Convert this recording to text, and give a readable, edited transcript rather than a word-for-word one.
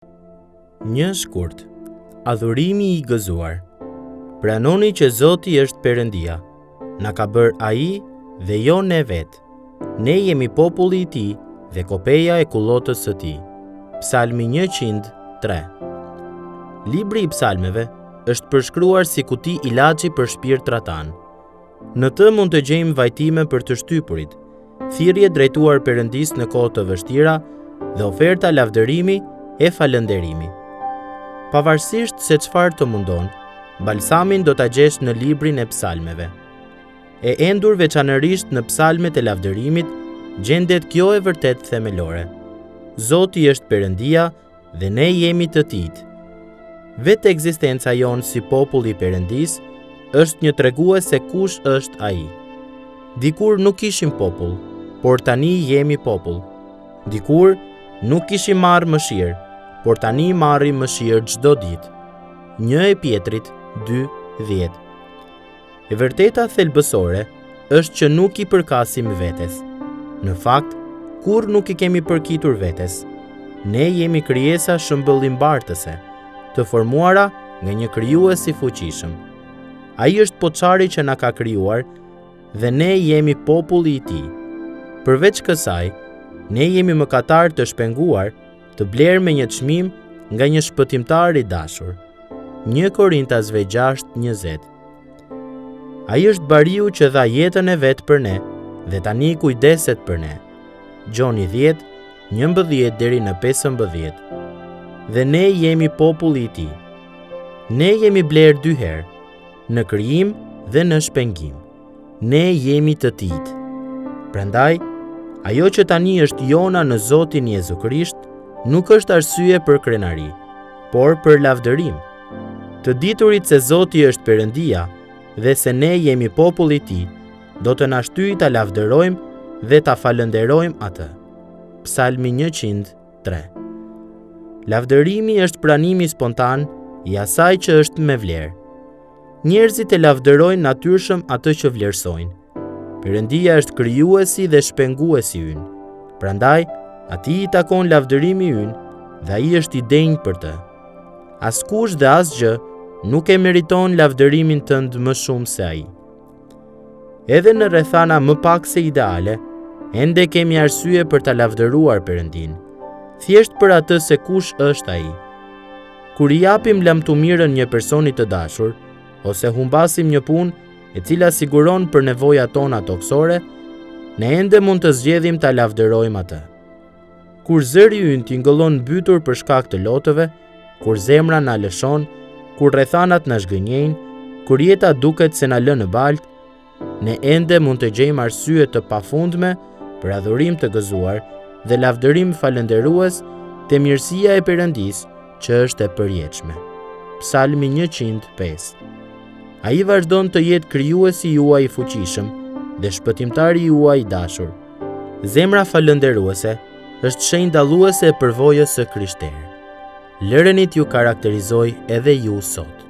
Një shkurt. Adhurimi i gëzuar. Pranoni që Zoti është Perëndia. Na ka bërë ai dhe jo ne vetë. Ne jemi populli i tij dhe kopeja e kullotës së tij. Psalmi 103. Libri i psalmeve është përshkruar si kuti ilaçi për shpirtratan. Në të mund të gjejmë vajtime për të shtypurit, thirrje drejtuar Perëndisë në kohë të vështira dhe oferta lavdërimi e falënderimi. Pavarësisht se çfarë të mundon, balsamin do ta gjesh në librin e psalmeve. E endur veçanërisht në psalmet e lavdërimit, gjendet kjo e vërtet themelore. Zoti është Perëndia dhe ne jemi të tij. Vetë ekzistenca jonë si popull i Perëndisë është një tregues se kush është ai. Dikur nuk ishim popull, por tani jemi popull. Dikur nuk kishim marrë mëshirë, por tani marrim mëshirë çdo ditë. 1 Pjetrit 2:10. E vërteta thelbësore është që nuk i përkasim vetes. Në fakt, kur nuk i kemi përkitur vetes. Ne jemi krijesa shëmbëllimbartëse, të formuara nga një krijues i fuqishëm. Ai është Poçari që na ka krijuar dhe ne jemi populli i tij. Përveç kësaj, ne jemi mëkatar të shpenguar, të blerë me një çmim nga një shpëtimtar i dashur. 1 Korintasve 6:20. Ai është bariu që dha jetën e vet për ne dhe tani kujdeset për ne. Gjoni 10:11 deri në 15. Dhe ne jemi populli i tij. Ne jemi blerë 2 herë, në krijim dhe në shpengim. Ne jemi të tij. Prandaj, ajo që tani është jona në Zotin Jezu Krisht nuk është arsye për krenari, por për lavdërim. Të diturit se Zoti është Perëndia dhe se ne jemi populli i tij, do të na shtyjë ta lavdërojmë dhe ta falënderojmë atë. Psalmi 103. Lavdërimi është pranimi spontan i asaj që është me vlerë. Njerëzit e lavdërojnë natyrshëm atë që vlerësojnë. Perëndia është krijuesi dhe shpenguesi ynë. Prandaj, atij i takon lavdërimi ynë dhe ai është i denjë për të. Askush dhe asgjë nuk e meriton lavdërimin tënd më shumë se ai. Edhe në rrethana më pak se ideale, ende kemi arsye për ta lavdëruar Perëndin, thjesht për atë se kush është ai. Kur i japim lamtumirën një personi të dashur, ose humbasim një punë e cila siguron për nevojat tona toksore, ne ende mund të zgjedhim ta lavdërojmë atë. Kur zëri ynë tingëllon mbytur për shkak të lotëve, kur zemra na lëshon, kur rrethanat na zgënjejnë, kur jeta duket se na lë në baltë, ne ende mund të gjejmë arsye të pafundme për adhurim të gëzuar dhe lavdërim falënderues te mirësia e Perëndisë që është e përjetshme. Psalmi 105. Ai vazhdon të jetë krijuesi juaj i fuqishëm dhe shpëtimtari juaj i dashur. Zemra falënderuese është shenjë dalluese e përvojës së krishterë. Lëreni t'ju karakterizoj edhe ju sot.